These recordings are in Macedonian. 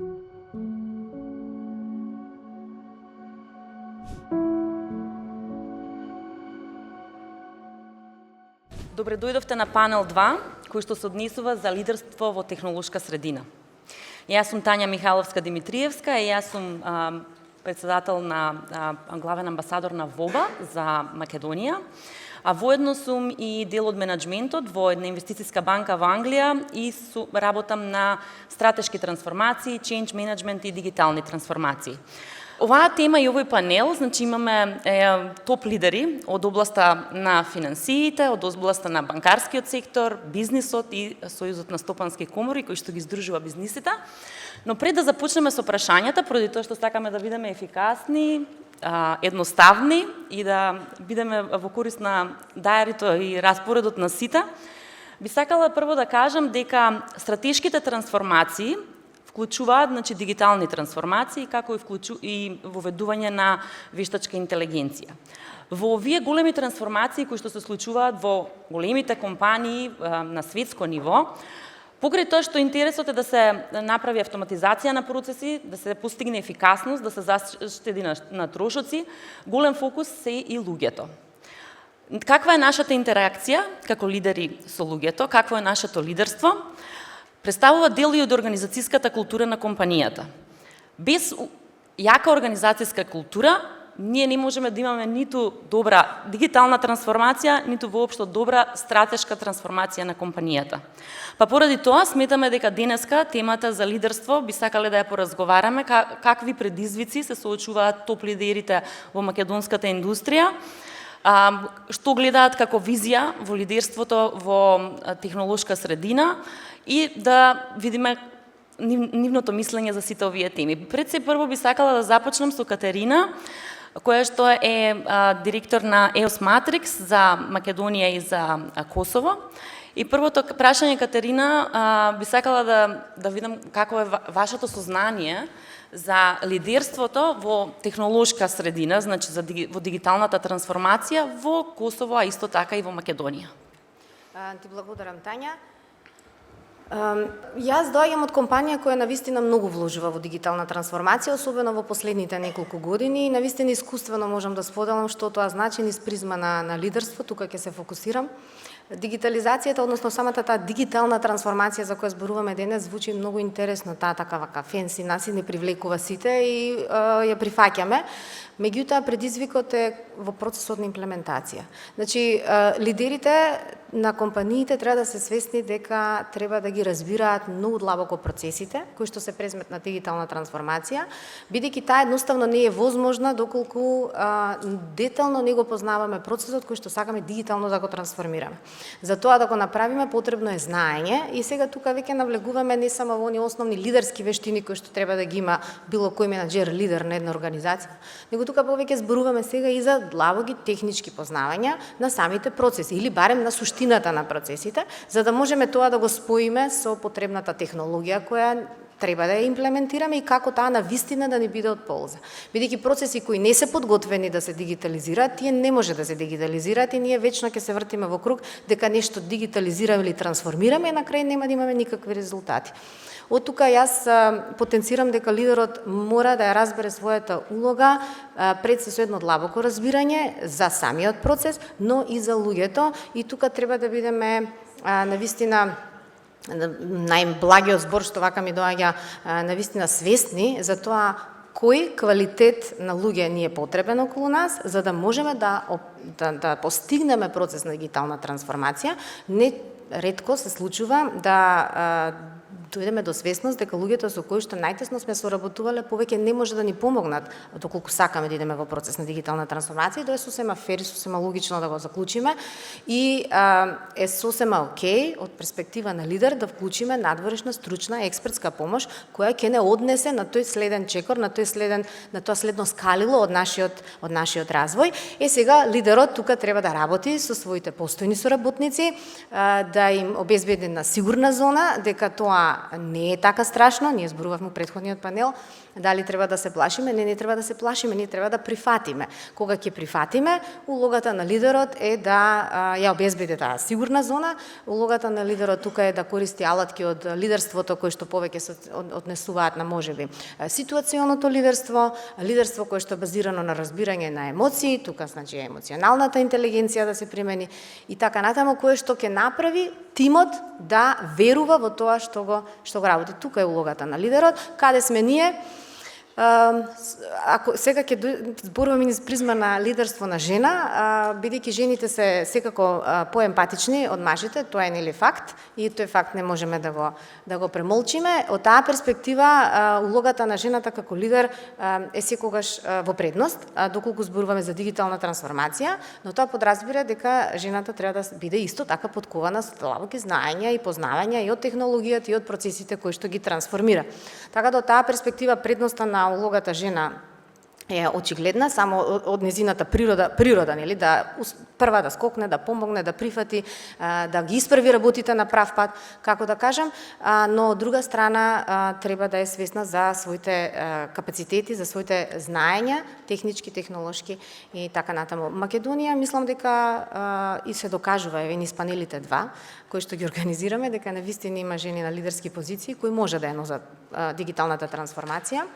Добре дојдовте на панел 2, кој што се однесува за лидерство во технолошка средина. Јас сум Тања Михайловска-Димитриевска и јас сум председател на главен амбасадор на ВОБА за Македонија, а воедно сум и дел од менаџментот во една инвестициска банка во Англија и работам на стратешки трансформации, change management и дигитални трансформации. Оваа тема и овој панел, значи имаме топ лидери од областа на финансиите, од областа на банкарскиот сектор, бизнисот и Сојузот на стопански комори кои што ги здружува бизнисите. Но пред да започнеме со прашањата, поради тоа што сакаме да бидеме ефикасни, едноставни и да бидеме во корист на дајарито и распоредот на сите, би сакала прво да кажам дека стратешките трансформации вклучуваат дигитални трансформации, како и воведување на вештачка интелигенција. Во овие големи трансформации кои што се случуваат во големите компании на светско ниво, покрај тоа што интересот е да се направи автоматизација на процеси, да се постигне ефикасност, да се заштеди на трошоци, голем фокус се и луѓето. Каква е нашата интеракција како лидери со луѓето, какво е нашето лидерство? Представува дел и од организацијската култура на компанијата. Без јака организацијска култура, ние не можеме да имаме ниту добра дигитална трансформација, ниту воопшто добра стратешка трансформација на компанијата. Па поради тоа сметаме дека денеска темата за лидерство би сакале да ја поразговараме, какви предизвици се соочуваат топ лидерите во македонската индустрија, што гледаат како визија во лидерството во технолошка средина и да видиме нивното мислење за сите овие теми. Пред се прво би сакала да започнам со Катерина, која што е директор на EOS Matrix за Македонија и за Косово. И првото прашање, Катерина, би сакала да видам како е вашето сознание за лидерството во технолошка средина, значи во дигиталната трансформација во Косово, а исто така и во Македонија. Ти благодарам, Тања. Јас доаѓам од компанија која навистина многу вложува во дигитална трансформација, особено во последните неколку години, и навистина искуствено можам да споделам што тоа значи низ призма на лидерство, тука ќе се фокусирам. Дигитализацијата, односно самата таа дигитална трансформација за која зборуваме денес, звучи многу интересно, таа така вака фенси, нас и не привлекува сите и ја прифаќаме. Меѓутоа, предизвикот е во процесот на имплементација. Значи, лидерите на компаниите треба да се свесни дека треба да ги разбираат многу длабоко процесите кои што се предмет на дигитална трансформација, бидејќи таа едноставно не е возможна доколку детално не го познаваме процесот кој што сакаме дигитално да го трансформираме. За тоа да го направиме потребно е знаење и сега тука веќе навлегуваме не само во оние основни лидерски вештини кои што треба да ги има било кој менаџер, лидер на една организација, него тука повеќе зборуваме сега и за длабоки технички познавања на самите процеси или барем на суштината на процесите, за да можеме тоа да го споиме со потребната технологија која треба да ја имплементираме и како таа навистина да ни биде од полза. Бидејќи процеси кои не се подготвени да се дигитализираат, тие не може да се дигитализираат и ние вечно ќе се вртиме во круг дека нешто дигитализираме или трансформираме и на крај нема да имаме никакви резултати. Од тука јас потенцирам дека лидерот мора да ја разбере својата улога пред се со едно длабоко разбирање за самиот процес, но и за луѓето, и тука треба да бидеме навистина најблагиот збор што вака ми доаѓа, навистина свесни за тоа кој квалитет на луѓе ни е потребен околу нас, за да можеме да постигнеме процес на дигитална трансформација. Не ретко се случува да дојдеме до свесност дека луѓето со кои што најтесно сме соработувале повеќе не може да ни помогнат доколку сакаме да идеме во процес на дигитална трансформација, и тоа е сосема фер и сосема логично да го заклучиме и е сосема окей од перспектива на лидер да вклучиме надворешна стручна експертска помош која ќе не однесе на тој следен чекор, на тоа следно скалило од нашиот развој. Сега лидерот тука треба да работи со своите постојни соработници, да им обезбеди на сигурна зона дека тоа не е така страшно, ние зборувавме во претходниот панел, дали треба да се плашиме, не треба да се плашиме, ние треба да прифатиме. Кога ќе прифатиме, улогата на лидерот е да ја обезбеди таа сигурна зона, улогата на лидерот тука е да користи алатки од лидерството кои што повеќе се однесуваат на можеби ситуационото лидерство, лидерство кое што е базирано на разбирање на емоции, тука значи емоционалната интелигенција да се примени и така натаму, кое што ќе направи тимот да верува во тоа што го работи. Тука е улогата на лидерот. Каде сме ние? Ако сега ќе зборуваме низ призма на лидерство на жена, бидејќи жените се секако поемпатични од мажите, тоа е нели факт и тој факт не можеме да го премолчиме. Од таа перспектива улогата на жената како лидер е секогаш во предност, доколку зборуваме за дигитална трансформација, но тоа подразбира дека жената треба да биде исто така подкована со длабоки знаења и познавања и од технологијата и од процесите кои што ги трансформира. Така да од таа перспектива предноста на улогата жена е очигледна, само од незината природа, нели, да прва да скокне, да помогне, да прифати, да ги исправи работите на прав пат, како да кажам, но од друга страна треба да е свесна за своите капацитети, за своите знаења, технички, технолошки и така натаму. Македонија, мислам дека и се докажува еве низ панелите 2, кои што ги организираме, дека навистина има жени на лидерски позиции кои може да ја носат дигиталната трансформација.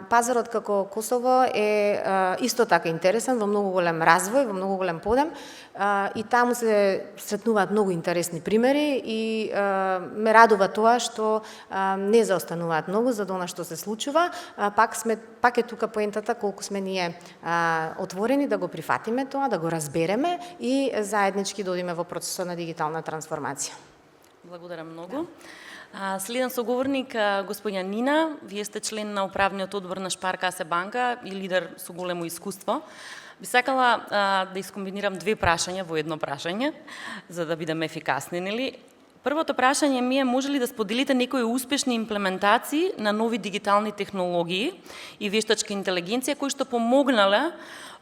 Пазарот како Косово е исто така интересен, во многу голем развој, во многу голем подем и таму се сретнуваат многу интересни примери и ме радува тоа што не заостануваат многу за она што се случува. Пак е тука поентата колку сме ние отворени да го прифатиме тоа, да го разбереме и заеднички да одиме во процесот на дигитална трансформација. Благодарам многу. Следен соговорник, господја Нина, вие сте член на управниот одбор на Шпаркасе банка и лидер со големо искуство. Би сакала да искомбинирам две прашања во едно прашање, за да бидеме ефикасни, нели? Првото прашање ми е, може ли да споделите некои успешни имплементации на нови дигитални технологии и вештачка интелигенција кои што помогнале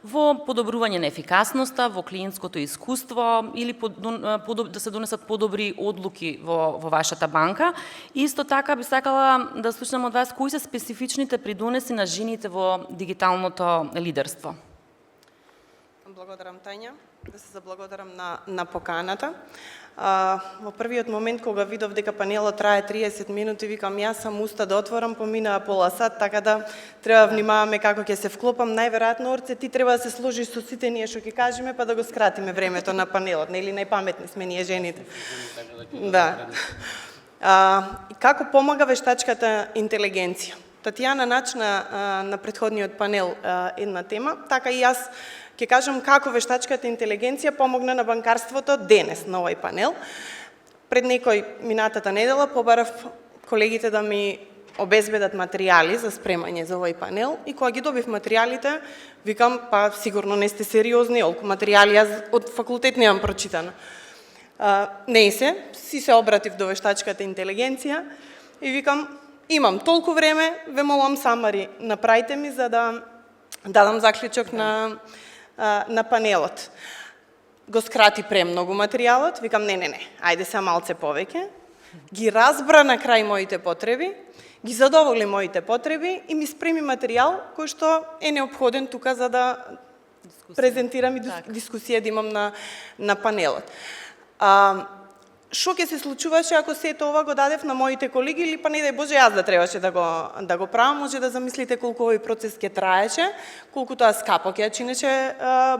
во подобрување на ефикасноста, во клиентското искуство или да се донесат подобри одлуки во вашата банка. Исто така би сакала да слушнам од вас кои се специфичните придонеси на жените во дигиталното лидерство. Благодарам, Тања. Да се заблагодарам на поканата. Во првиот момент кога видов дека панелот трае 30 минути, викам јас сам уста да отворам, поминаа пола сат, така да треба да внимаваме како ќе се вклопам. Најверојатно, Орце, ти треба да се сложиш со сите ние што ќе кажеме, па да го скратиме времето на панелот, нели најпаметни сме ние жените. Да. Како помага вештачката интелигенција? Татјана начна на претходниот панел една тема, така и јас ќе кажам како вештачката интелигенција помогна на банкарството денес на овој панел. Пред минатата недела побарав колегите да ми обезбедат материјали за спремање за овој панел и кога ги добив материјалите, викам, па сигурно не сте сериозни, олку материјали јас од факултет немам прочитано. Не се обратив до вештачката интелигенција и викам, имам толку време, ве молам самари, направите ми за да дадам заклучок на панелот. Го скрати премногу материјалот, викам не, ајде се малце повеќе. Ги разбра на крај моите потреби, ги задоволи моите потреби и ми спреми материјал кој што е неопходен тука за да презентирам и дискусија да имам на панелот. Што ќе се случуваше ако сето ова го дадев на моите колеги или па не дај Боже јас да требаше да го правам, може да замислите колку овој процес ќе траеше, колку тоа скапо ќе ја чинеше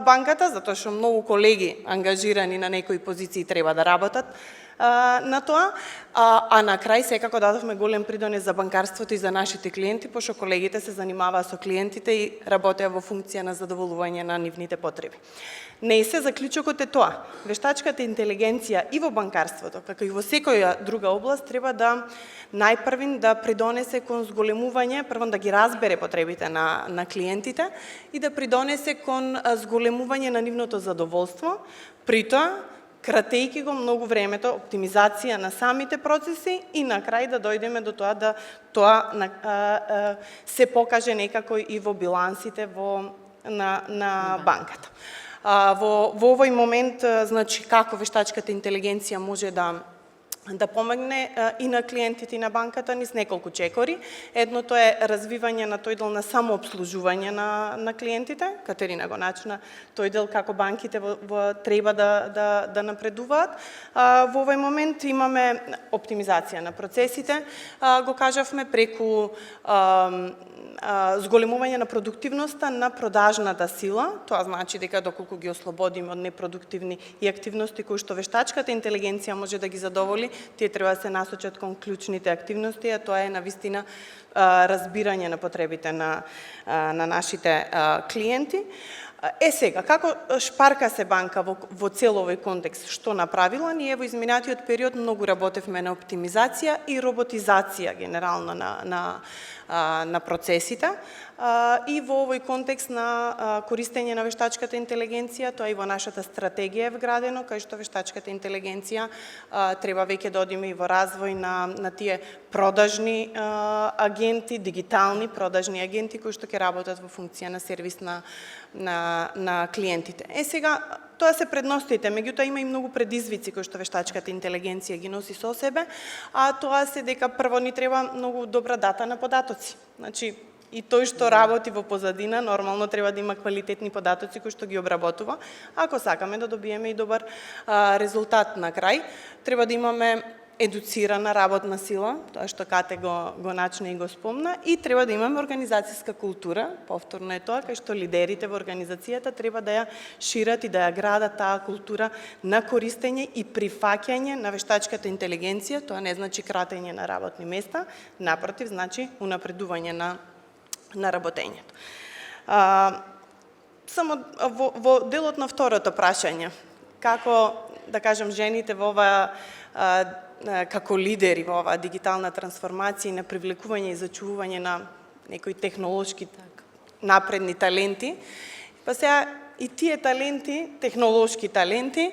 банката, затоа што многу колеги ангажирани на некои позиции треба да работат на тоа, а на крај секако дадовме голем придонес за банкарството и за нашите клиенти, пошто колегите се занимаваа со клиентите и работеа во функција на задоволување на нивните потреби. Заклучокот е тоа. Вештачката интелигенција и во банкарството, како и во секоја друга област, треба да најпрвин да придонесе кон зголемување, првон да ги разбере потребите на клиентите и да придонесе кон зголемување на нивното задоволство, при тоа кратејќи го многу времето, оптимизација на самите процеси и на крај да дојдеме до тоа да тоа се покаже некако и во билансите на банката. Во овој момент, значи, како вештачката интелигенција може да да помогне и на клиентите и на банката ни с неколку чекори. Едното е развивање на тој дел на самообслужување на клиентите. Катерина го начина тој дел како банките треба да напредуваат. Во овој момент имаме оптимизација на процесите, го кажавме преку зголемување на продуктивноста на продажната сила. Тоа значи дека доколку ги ослободиме од непродуктивни и активности кои што вештачката интелигенција може да ги задоволи, тие треба да се насочат кон клучните активности, а тоа е навистина разбирање на потребите на нашите клиенти. Сега, како Шпарка се банка во цел овој контекст, што направила? Ние во изминатиот период многу работевме на оптимизација и роботизација генерално на процесите. И во овој контекст на користење на вештачката интелигенција, тоа и во нашата стратегија е вградено, кај што вештачката интелигенција треба веќе да одиме и во развој на тие продажни агенти, дигитални продажни агенти кои што ќе работат во функција на сервис на клиентите. Сега, тоа се предностите, меѓутоа има и многу предизвици кои што вештачката интелигенција ги носи со себе, а тоа се дека прво ни треба многу добра дата на податоци. Значи, и тој што работи во позадина, нормално треба да има квалитетни податоци кои што ги обработува. Ако сакаме да добиеме и добар резултат на крај, треба да имаме едуцирана работна сила, тоа што Кате го начна и го спомна, и треба да имаме организацијска култура, повторно е тоа, кај што лидерите во организацијата треба да ја шират и да ја градат таа култура на користење и прифаќање на вештачката интелигенција. Тоа не значи кратење на работни места, напротив, значи унапредување на работењето. Само во делот на второто прашање, како, да кажам, жените во ова како лидери во оваа дигитална трансформација и на привлекување и зачувување на некои технолошки напредни таленти. Па сега и тие таленти, технолошки таленти,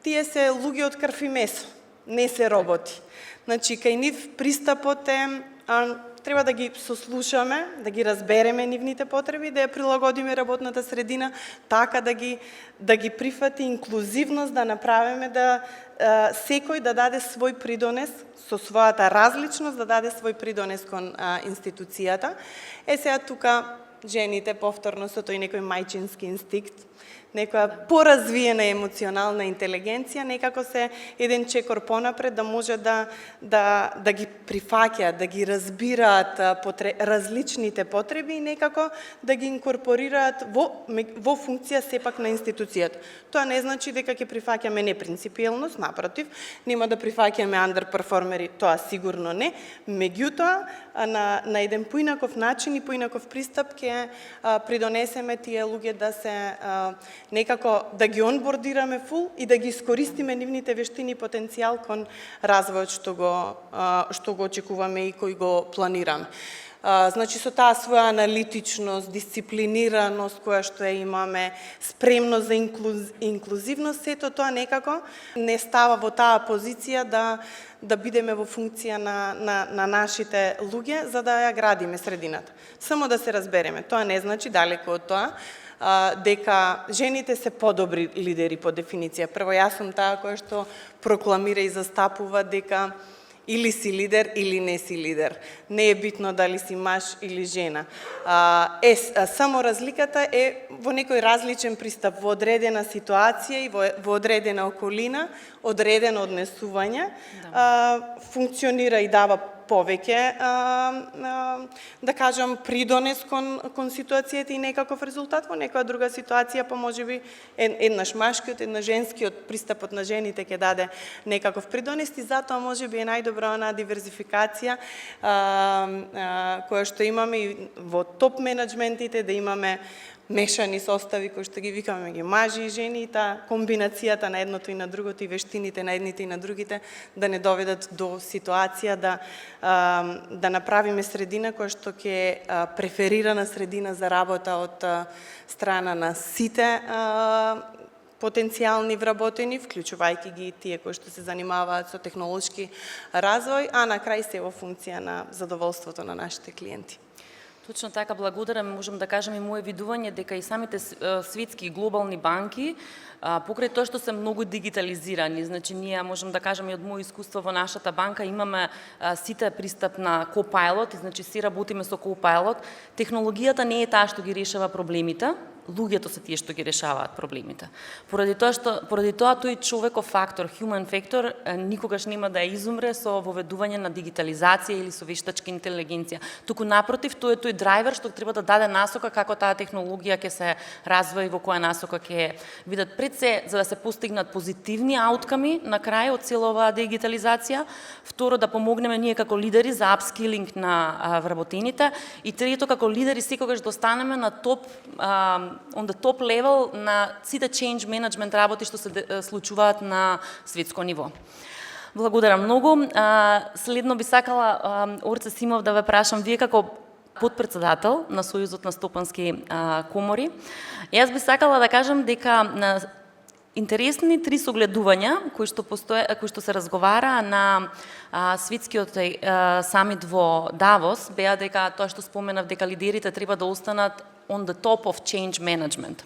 тие се луѓе од крв и месо, не се роботи. Значи, кај нив пристапот е треба да ги сослушаме, да ги разбереме нивните потреби, да ја прилагодиме работната средина, така да ги прифати инклузивност, да направиме да секој да даде свој придонес со својата различност, да даде свој придонес кон институцијата. Сега тука жените повторно со тој некој мајчински инстинкт, некоја поразвиена емоционална интелигенција, некако се еден чекор понапред да може да ги прифаќаат, да ги разбираат различните потреби и некако да ги инкорпорираат во функција сепак на институцијата. Тоа не значи дека ќе прифаќаме непринципиелност, напротив, нема да прифаќаме андерперформери, тоа сигурно не, меѓутоа на еден поинаков начин и поинаков пристап ќе придонесеме тие луѓе да се некако да ги онбордираме фул и да ги искористиме нивните вештини и потенцијал кон развојот што го очекуваме и кој го планираме. Значи, со таа своја аналитичност, дисциплинираност која што ја имаме, спремност за инклузивност, сето тоа некако не става во таа позиција да бидеме во функција на нашите луѓе, за да ја градиме средината. Само да се разбереме, тоа не значи, далеко од тоа, дека жените се подобри лидери по дефиниција. Прво, јас сум таа која што прокламира и застапува дека или си лидер, или не си лидер. Не е битно дали си маж или жена. Само разликата е во некој различен пристап, во одредена ситуација и во одредена околина, одредено однесување, функционира и дава повеќе, да кажам, придонес кон ситуацијата и некаков резултат. Во некоја друга ситуација, па можеби еднаш машкиот, еднаш женскиот пристапот на жените ќе даде некаков придонес и затоа можеби е најдобра онаа диверзификација која што имаме и во топ менеджментите, да имаме мешани состави кои што ги викаме ги мажи и жени, и таа комбинацијата на едното и на другото и вештините на едните и на другите да не доведат до ситуација да направиме средина која што ќе преферирана средина за работа од страна на сите потенцијални вработени, вклучувајќи ги тие кои што се занимаваат со технолошки развој, а на крај се во функција на задоволството на нашите клиенти. Точно така, благодарам. Можем да кажем и мое видување дека и самите светски и глобални банки покрај тоа што се многу дигитализирани, значи ние можем да кажеме и од моје искуство во нашата банка имаме сите пристап на Copilot, значи си работиме со Copilot. Технологијата не е таа што ги решава проблемите, луѓето се тие што ги решаваат проблемите. Поради тоа тој човеков фактор, human factor, никогаш нема да изумре со воведување на дигитализација или со вештачка интелигенција. Туку напротив, тој е тој драйвер што треба да даде насока како таа технологија ќе се развива и во која насока ќе видат пред се, за да се постигнат позитивни аутками на крај од цела оваа дигитализација. Второ, да помогнеме ние како лидери за апскилинг на вработените. И трето, како лидери секогаш да останеме на топ on the top level на сите change management работи што се случуваат на светско ниво. Благодарам многу. Следно би сакала, Орце Симов, да ве прашам, вие како подпредседател на Сојузот на стопански комори, јас би сакала да кажам дека на интересни 3 согледувања кои што се разговара на светскиот самит во Давос беа дека тоа што споменав дека лидерите треба да останат on the top of change management.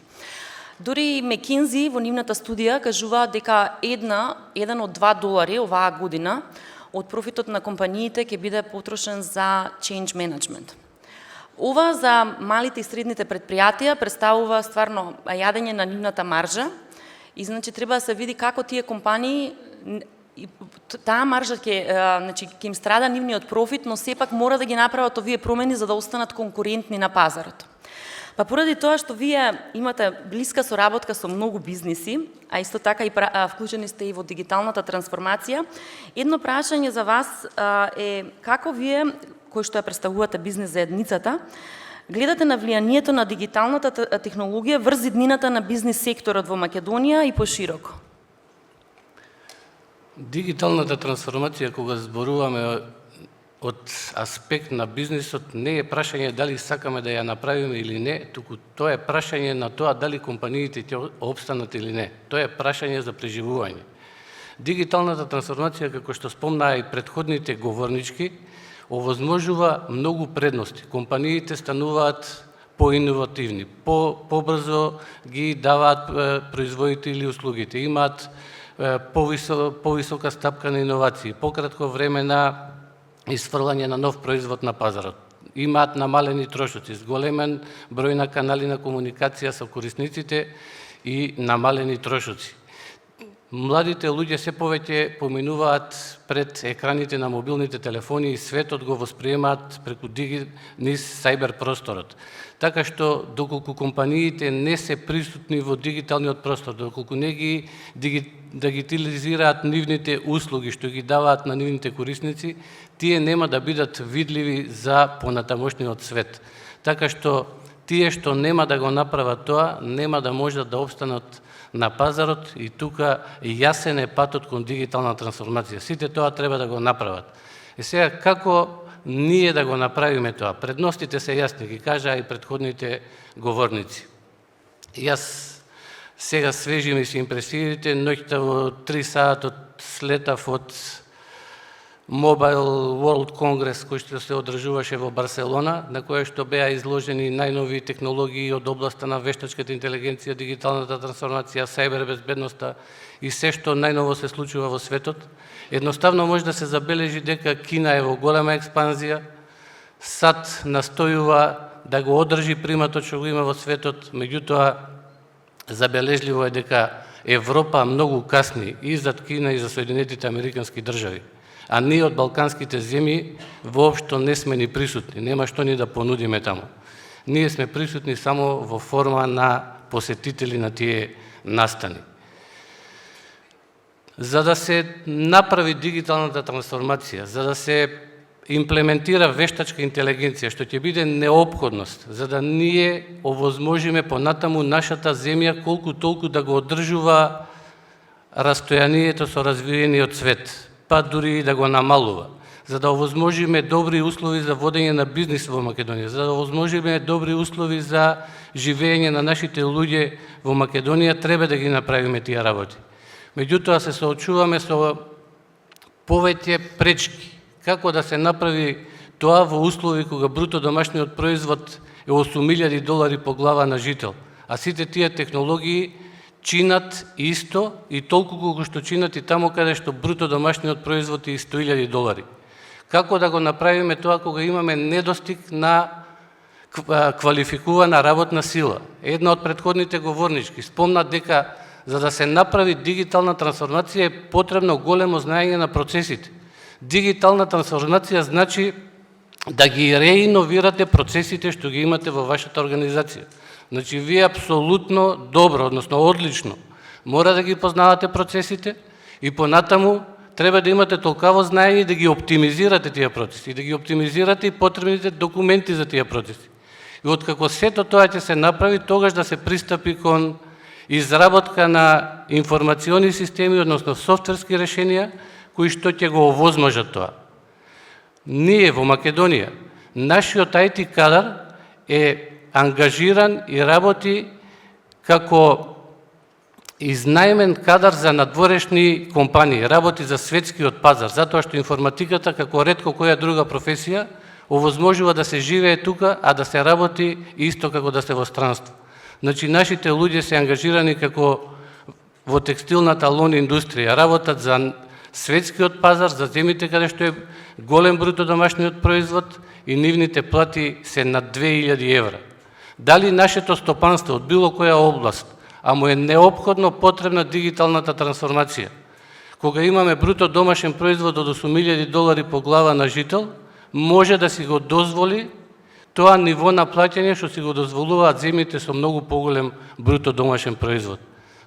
Дури McKinsey во нивната студија кажува дека еден од $2 оваа година од профитот на компаниите ќе биде потрошен за change management. Ова за малите и средните предпријатија представува стварно јадење на нивната маржа и значи треба да се види како тие компании таа маржа ќе им страда нивниот профит, но сепак мора да ги направат овие промени за да останат конкурентни на пазарот. Па поради тоа што вие имате блиска соработка со многу бизниси, а исто така и вклучени сте и во дигиталната трансформација, едно прашање за вас е како вие, кои што ја представувате бизнес заедницата, гледате на влијанието на дигиталната технологија врз иднината на бизнес секторот во Македонија и пошироко? Дигиталната трансформација, кога зборуваме од аспект на бизнисот, не е прашање дали сакаме да ја направиме или не, туку тоа е прашање на тоа дали компаниите ќе опстанат или не. Тоа е прашање за преживување. Дигиталната трансформација, како што спомнаа и претходните говорнички, овозможува многу предности. Компаниите стануваат поиновативни, побрзо ги даваат производите или услугите, имаат повисока стапка на иновации, пократко време на изфрлање на нов производ на пазарот. Имаат намалени трошоци, зголемен број на канали на комуникација со корисниците и намалени трошоци. Младите луѓе се повеќе поминуваат пред екраните на мобилните телефони и светот го восприемаат преку низ сајбер просторот. Така што, доколку компаниите не се присутни во дигиталниот простор, доколку не ги дигитализираат нивните услуги што ги даваат на нивните корисници, тие нема да бидат видливи за понатамошниот свет. Така што, тие што нема да го направат тоа, нема да можат да опстанат на пазарот и тука јасен е патот кон дигитална трансформација. Сите тоа треба да го направат. И сега, како ние да го направиме тоа? Предностите се јасни, ги кажаа и претходните говорници. Јас сега свежи ми се импресиите, ноќта во 3 сатот слетав од Mobile World Congress, кој што се одржуваше во Барселона, на која што беа изложени најнови технологии од областа на вештачката интелигенција, дигиталната трансформација, сајбербезбедноста и се што најново се случува во светот. Едноставно може да се забележи дека Кина е во голема експанзија, САД настојува да го одржи приматот што го има во светот, меѓутоа забележливо е дека Европа многу касни и зад Кина и за Соединетите Американски држави. А ние од балканските земји воопшто не сме ни присутни, нема што ни да понудиме таму. Ние сме присутни само во форма на посетители на тие настани. За да се направи дигиталната трансформација, за да се имплементира вештачка интелигенција, што ќе биде неопходност, за да ние овозможиме понатаму нашата земја колку толку да го одржува растојанието со развиениот свет, па дури и да го намалува, за да овозможиме добри услови за водење на бизнис во Македонија, за да овозможиме добри услови за живење на нашите луѓе во Македонија, треба да ги направиме тие работи. Меѓутоа се соочуваме со повеќе пречки. Како да се направи Тоа во услови кога бруто домашниот производ е $8.000 по глава на жител, а сите тие технологии чинат исто и толку колку што чинат и таму каде што бруто домашниот производ е $100.000. Како да го направиме тоа кога имаме недостиг на квалификувана работна сила? Една од претходните говорнички спомна дека за да се направи дигитална трансформација е потребно големо знаење на процесите. Дигитална трансформација значи да ги реиновирате процесите што ги имате во вашата организација. Значи, вие апсолутно добро, односно одлично, мора да ги познавате процесите и понатаму треба да имате толкаво знаење да ги оптимизирате тие процеси, да ги оптимизирате и потребните документи за тие процеси. И откако сето тоа ќе се направи, тогаш да се пристапи кон изработка на информациони системи, односно софтверски решенија, кои што ќе го овозможат тоа. Ние во Македонија, нашиот IT кадар е ангажиран и работи како изнаемен кадар за надворешни компании, работи за светскиот пазар, затоа што информатиката, како ретко која друга професија, овозможува да се живее тука, а да се работи исто како да се во странство. Значи, нашите луѓе се ангажирани како во текстилната лон индустрија, работат за светскиот пазар, за земите каде што е голем бруто домашниот производ и нивните плати се на €2.000. Дали нашето стопанство од било која област, а му е неопходно потребна дигиталната трансформација, кога имаме бруто домашен производ од $8.000 по глава на жител, може да си го дозволи тоа ниво на плаќање што си го дозволуваат земите со многу поголем бруто домашен производ.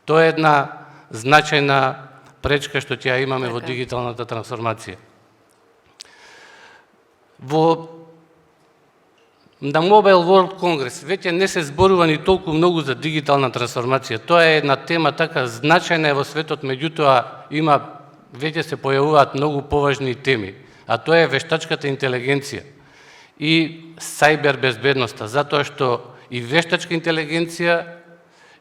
Тоа е една значајна пречка што ќе имаме во дигиталната трансформација. На Mobile World Congress веќе не се зборува ни толку многу за дигитална трансформација. Тоа е една тема така значајна во светот, меѓутоа веќе се појавуваат многу поважни теми, а тоа е вештачката интелигенција и сајбер безбедноста, затоа што и вештачка интелигенција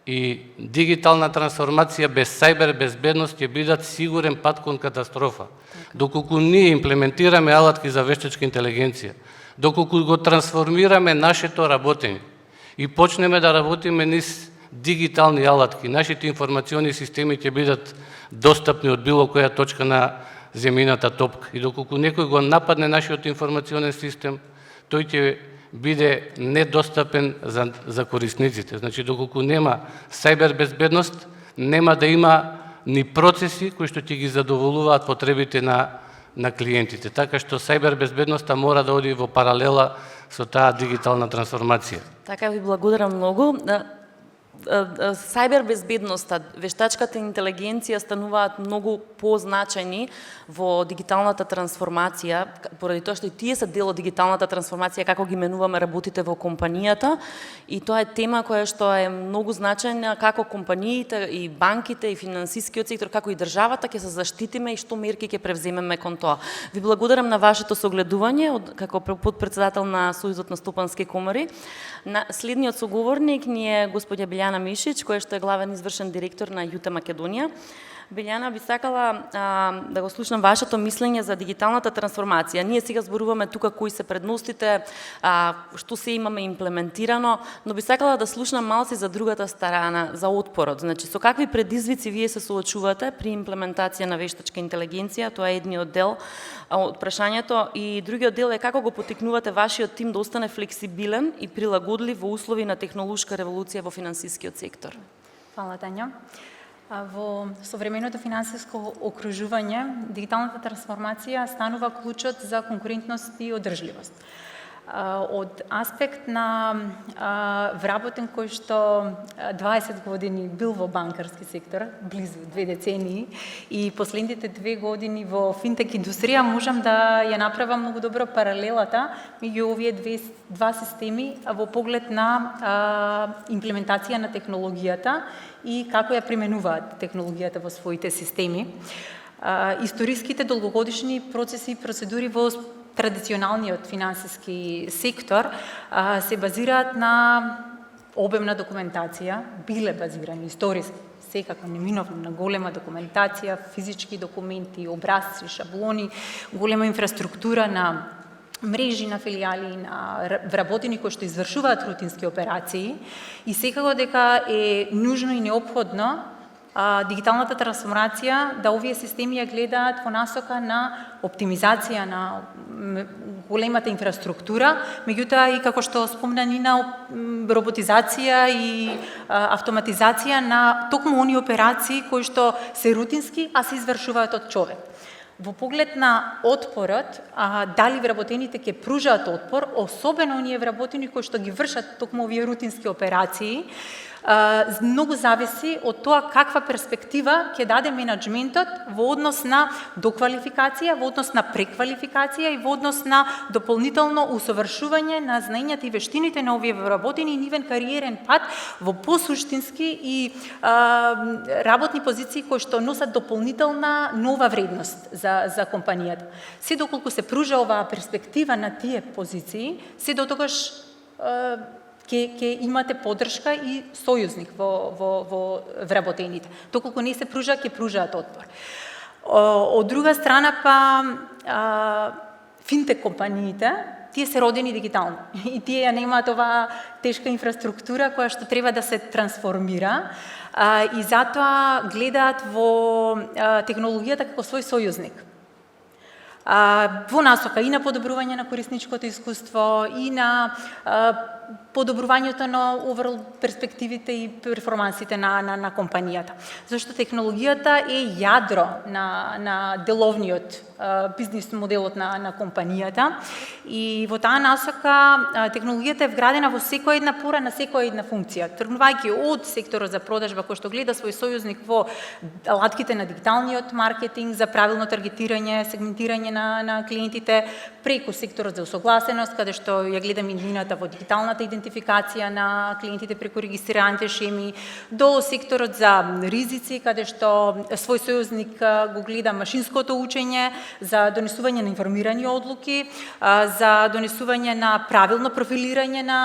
и дигитална трансформација без сајбер безбедност ќе бидат сигурен пат кон катастрофа. Доколку ние имплементираме алатки за вештачка интелигенција, доколку го трансформираме нашето работење и почнеме да работиме низ дигитални алатки, нашите информациони системи ќе бидат достапни од било која точка на земјината топка. И доколку некој го нападне нашиот информационен систем, тој ќе биде недостапен за корисниците. Значи, доколку нема сајбер безбедност, нема да има ни процеси кои што ќе ги задоволуваат потребите на клиентите. Така што сајбер безбедноста мора да оди во паралела со таа дигитална трансформација. Така ви благодарам многу. Сајбер безбедноста, вештачката интелигенција стануваат многу позначајни во дигиталната трансформација, поради тоа што и тие се дел од дигиталната трансформација, како ги менуваме работите во компанијата, и тоа е тема која што е многу значајна, како компаниите и банките и финансискиот сектор, како и државата ќе се заштитиме и што мерки ќе превземеме кон тоа. Ви благодарам на вашето согледување како подпредседател на Сојузот на стопански комори. Следниот соговорник ни е господја Билјана Мишич, која што е главен извршен директор на ЮТ Македонија. Билјана, би сакала да го слушнам вашето мислење за дигиталната трансформација. Ние сега зборуваме тука кои се предностите, што се имаме имплементирано, но би сакала да слушнам малци за другата страна, за отпорот. Значи, со какви предизвици вие се соочувате при имплементација на вештачка интелигенција? Тоа е едниот дел од прашањето. И другиот дел е како го потикнувате вашиот тим да остане флексибилен и прилагодлив во услови на технолошка револуција во финансискиот сектор? Фала, Тања. Во современото финансиско окружување, дигиталната трансформација станува клучот за конкурентност и одржливост. Од аспект на вработен кој што 20 години бил во банкарски сектор, близу 2 децении, и последните 2 години во финтек индустрија, можам да ја направам многу добро паралелата меѓу овие два системи во поглед на имплементација на технологијата и како ја применуваат технологијата во своите системи. Историските долгогодишни процеси и процедури во традиционалниот финансиски сектор се базираат на обемна документација, биле базирани историски, секако неминовно на голема документација, физички документи, образци, шаблони, голема инфраструктура на мрежи на филиали, на вработени кои што извршуваат рутински операции и секако дека е нужно и неопходно дигиталната трансформација да овие системи ја гледаат во насока на оптимизација на големата инфраструктура, меѓутоа и како што спомна Нина, роботизација и автоматизација на токму они операции кои што се рутински, а се извршуваат од човек. Во поглед на отпорот, дали вработените ќе пружаат отпор, особено оние вработени кои што ги вршат токму овие рутински операции, многу зависи од тоа каква перспектива ќе даде менаџментот во однос на доквалификација, во однос на преквалификација и во однос на дополнително усовршување на знаењата и вештините на овие вработени и нивен кариерен пат во посуштински и работни позиции кои што носат дополнителна нова вредност за компанијата. Се доколку се пружа оваа перспектива на тие позиции, се дотогаш ќе имате поддршка и сојузник во вработените. Доколку не се пружа, ќе пружаат отпор. Од друга страна финтек компаниите, тие се родени дигитално и тие ја немаат оваа тешка инфраструктура која што треба да се трансформира и затоа гледаат во технологијата како свој сојузник. Во насока и на подобрување на корисничкото искуство и на подобрувањето на overall перспективите и перформансите на компанијата. Зашто технологијата е јадро на деловниот бизнис моделот на компанијата и во таа насока технологијата е вградена во секоја една пора на секоја една функција, тргнувајќи од секторот за продажба кој што гледа свој сојузник во алатките на дигиталниот маркетинг за правилно таргетирање, сегментирање на клиентите, преку секторот за усогласеност, каде што ја гледам индината во дигиталната идентификација на клиентите преку регистрираните шеми, до секторот за ризици, каде што свој сојузник го гледа машинското учење, за донесување на информирани одлуки, за донесување на правилно профилирање на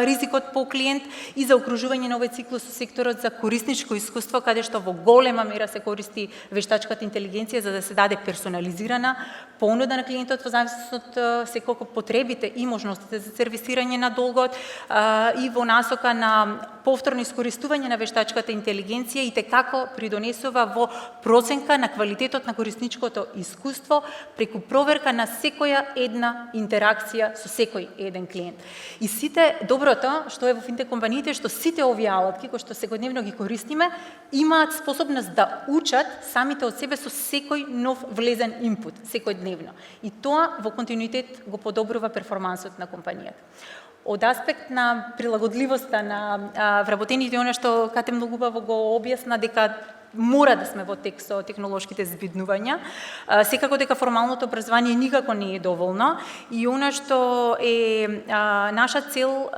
ризикот по клиент и за окружување на овој циклус со секторот за корисничко искуство, каде што во голема мера се користи вештачката интелигенција за да се даде персонализирана понуда на клиентот во зависност од секолку потребите и можностите за сервисирање на долгот и во насока на повторно искористување на вештачката интелигенција и како придонесува во проценка на квалитетот на корисничкото искуство преку проверка на секоја една интеракција со секој еден клиент. И доброто што е во финтек компаниите што сите овие алатки кои што секојдневно ги користиме имаат способност да учат самите од себе со секој нов влезен инпут секојдневно. И тоа во континуитет го подобрува перформансот на компанијата. Од аспект на прилагодливоста на вработените, она што Кате многу убаво го објасна дека мора да сме во тек со технолошките збиднувања. Секако дека формалното образование никако не е доволно и она што е наша цел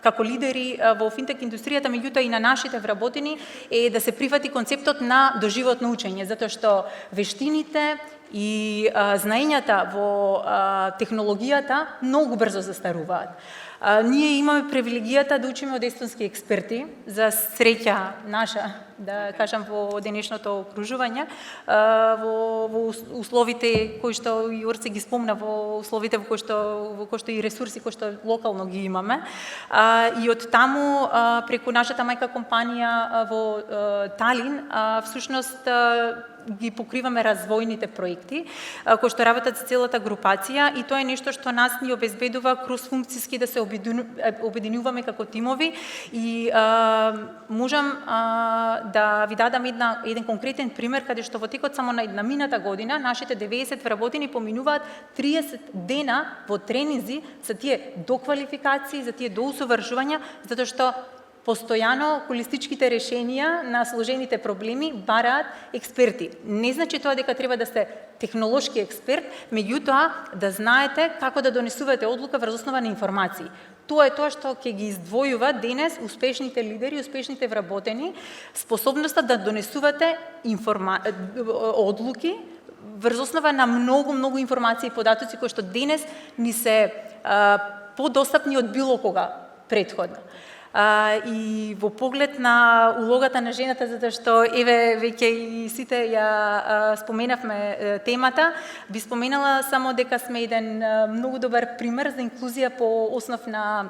како лидери во финтек индустријата, меѓутоа и на нашите вработени, е да се прифати концептот на доживотно учење, затоа што вештините и знаењата во технологијата многу брзо застаруваат. Ние имаме привилегијата да учиме од естонски експерти, за среќа наша, да кажам, во денешното окружување, во условите кои што и Орце ги спомна, во условите во кои што и ресурси кои што локално ги имаме. И од таму, преку нашата мајка компанија во Талин, всушност ги покриваме развојните проекти кои што работат за целата групација и тоа е нешто што нас ни обезбедува кросфункциски да се обединуваме како тимови и можам да ви дадам еден конкретен пример каде што во текот само на една мината година нашите 90 вработени поминуваат 30 дена во тренинзи за тие доквалификации, за тие доусовршувања, затоа што постојано холистичките решенија на сложените проблеми бараат експерти. Не значи тоа дека треба да сте технолошки експерт, меѓутоа да знаете како да донесувате одлука врз основа на информации. Тоа е тоа што ќе ги издвојува денес успешните лидери, успешните вработени, способноста да донесувате одлуки врз основа на многу информации и податоци кои што денес ни се подостапни од било кога претходно. и во поглед на улогата на жената, затоа што еве веќе и сите ја споменавме темата, би споменала само дека сме еден многу добар пример за инклузија по основ на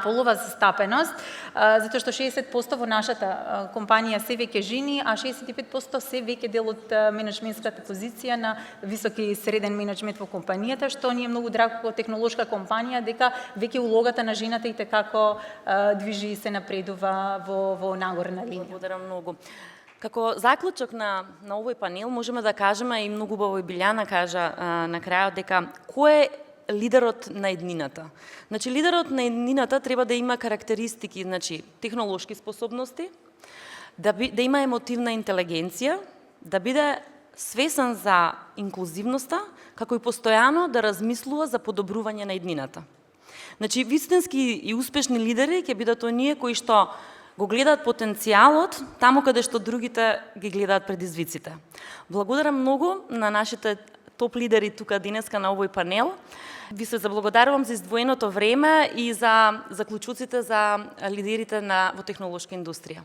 полова застапеност, затоа што 60% во нашата компанија се веќе жени, а 65% се веќе дел од менеджментската позиција на високи и среден менеджмент во компанијата, што ни е многу драго како технолошка компанија, дека веќе улогата на жената и како движи и се напредува во нагорна линија. Благодарам многу. Како заклучок на овој панел можеме да кажеме, и многу убаво и Билјана кажа на крајот, дека кој е лидерот на еднината. Значи, лидерот на еднината треба да има карактеристики, значи, технолошки способности, да има емотивна интелигенција, да биде свесен за инклузивноста, како и постојано да размислува за подобрување на еднината. Значи, вистински и успешни лидери ќе бидат оние кои што го гледаат потенцијалот таму каде што другите ги гледаат предизвиците. Благодарам многу на нашите топ лидери тука денеска на овој панел. Ви се заблагодарувам за издвоеното време и за заклучуците за лидерите во технолошка индустрија.